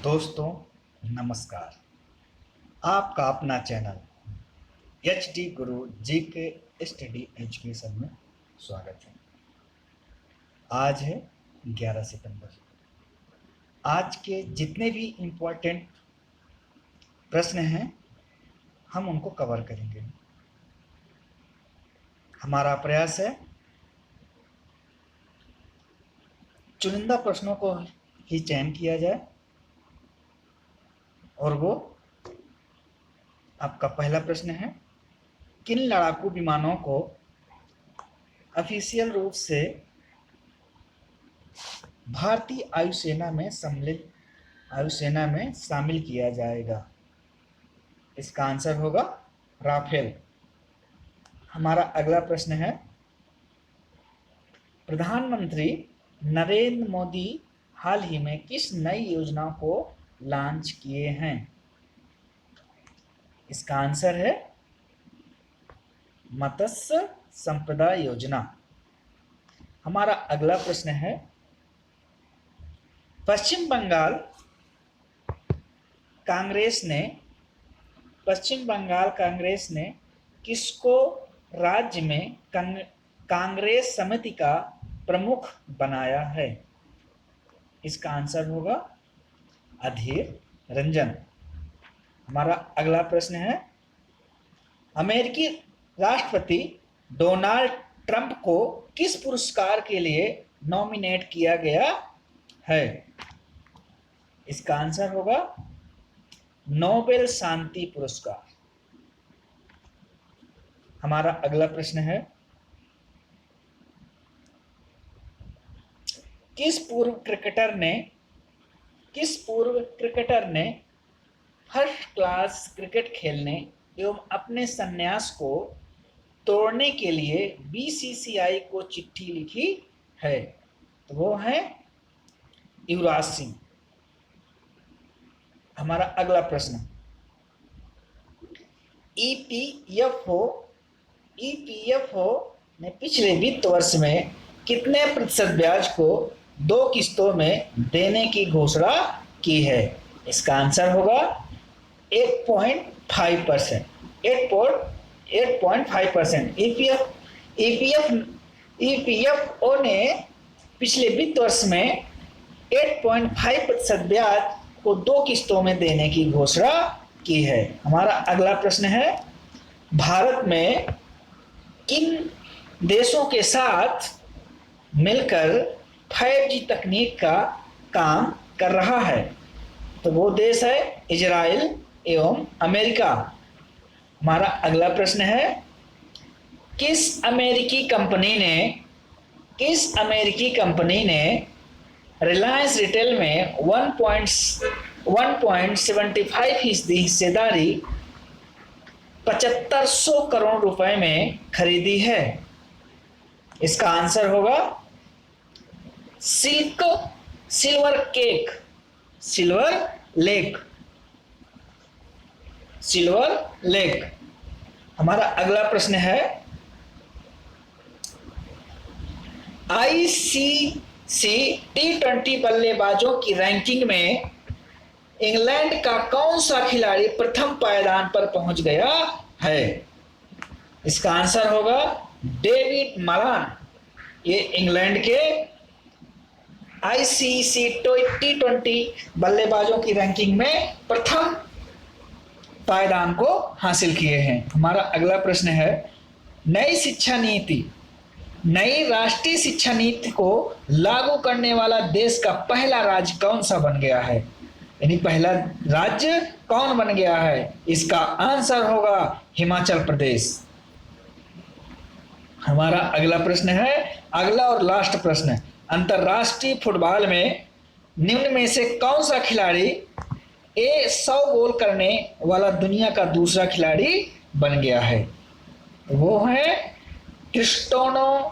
दोस्तों नमस्कार। आपका अपना चैनल HD गुरु जी के स्टडी एजुकेशन में स्वागत है। आज है 11 सितंबर। आज के जितने भी इम्पोर्टेंट प्रश्न हैं हम उनको कवर करेंगे। हमारा प्रयास है चुनिंदा प्रश्नों को ही चयन किया जाए और वो आपका पहला प्रश्न है, किन लड़ाकू विमानों को ऑफिशियल रूप से भारतीय वायुसेना में शामिल किया जाएगा? इसका आंसर होगा राफेल। हमारा अगला प्रश्न है, प्रधानमंत्री नरेंद्र मोदी हाल ही में किस नई योजना को लॉन्च किए हैं? इसका आंसर है मत्स्य संपदा योजना। हमारा अगला प्रश्न है, पश्चिम बंगाल कांग्रेस ने किसको राज्य में कांग्रेस समिति का प्रमुख बनाया है? इसका आंसर होगा अधीर रंजन। हमारा अगला प्रश्न है, अमेरिकी राष्ट्रपति डोनाल्ड ट्रंप को किस पुरस्कार के लिए नॉमिनेट किया गया है? इसका आंसर होगा नोबेल शांति पुरस्कार। हमारा अगला प्रश्न है, किस पूर्व क्रिकेटर ने फर्स्ट क्लास क्रिकेट खेलने एवं अपने संन्यास को तोड़ने के लिए BCCI को चिट्ठी लिखी है? तो वो है युवराज सिंह। हमारा अगला प्रश्न, EPFO ने पिछले वित्त वर्ष में कितने प्रतिशत ब्याज को 2 किस्तों में देने की घोषणा की है? इसका आंसर होगा 8.5%। 8.5%। EPFO ने पिछले वित्त वर्ष में 8.5% ब्याज को 2 किस्तों में देने की घोषणा की है। हमारा अगला प्रश्न है, भारत में किन देशों के साथ मिलकर 5G तकनीक का काम कर रहा है? तो वो देश है इजराइल एवं अमेरिका। हमारा अगला प्रश्न है, किस अमेरिकी कंपनी ने रिलायंस रिटेल में 1.75% हिस्सेदारी 7500 करोड़ रुपए में खरीदी है? इसका आंसर होगा सिल्वर लेक। हमारा अगला प्रश्न है, ICC T20 बल्लेबाजों की रैंकिंग में इंग्लैंड का कौन सा खिलाड़ी प्रथम पायदान पर पहुंच गया है? इसका आंसर होगा डेविड मलान। ये इंग्लैंड के ICC T20 बल्लेबाजों की रैंकिंग में प्रथम पायदान को हासिल किए हैं। हमारा अगला प्रश्न है, नई राष्ट्रीय शिक्षा नीति को लागू करने वाला देश का पहला राज्य कौन सा बन गया है? यानी पहला राज्य कौन बन गया है? इसका आंसर होगा हिमाचल प्रदेश। हमारा अगला प्रश्न है, अगला और लास्ट प्रश्न, अंतरराष्ट्रीय फुटबॉल में निम्न में से कौन सा खिलाड़ी 100 गोल करने वाला दुनिया का दूसरा खिलाड़ी बन गया है? वो है क्रिस्टियानो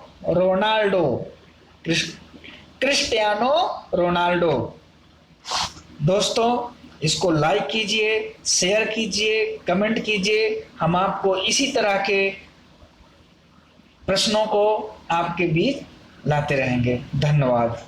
रोनाल्डो। दोस्तों इसको लाइक कीजिए, शेयर कीजिए, कमेंट कीजिए। हम आपको इसी तरह के प्रश्नों को आपके बीच लाते रहेंगे। धन्यवाद।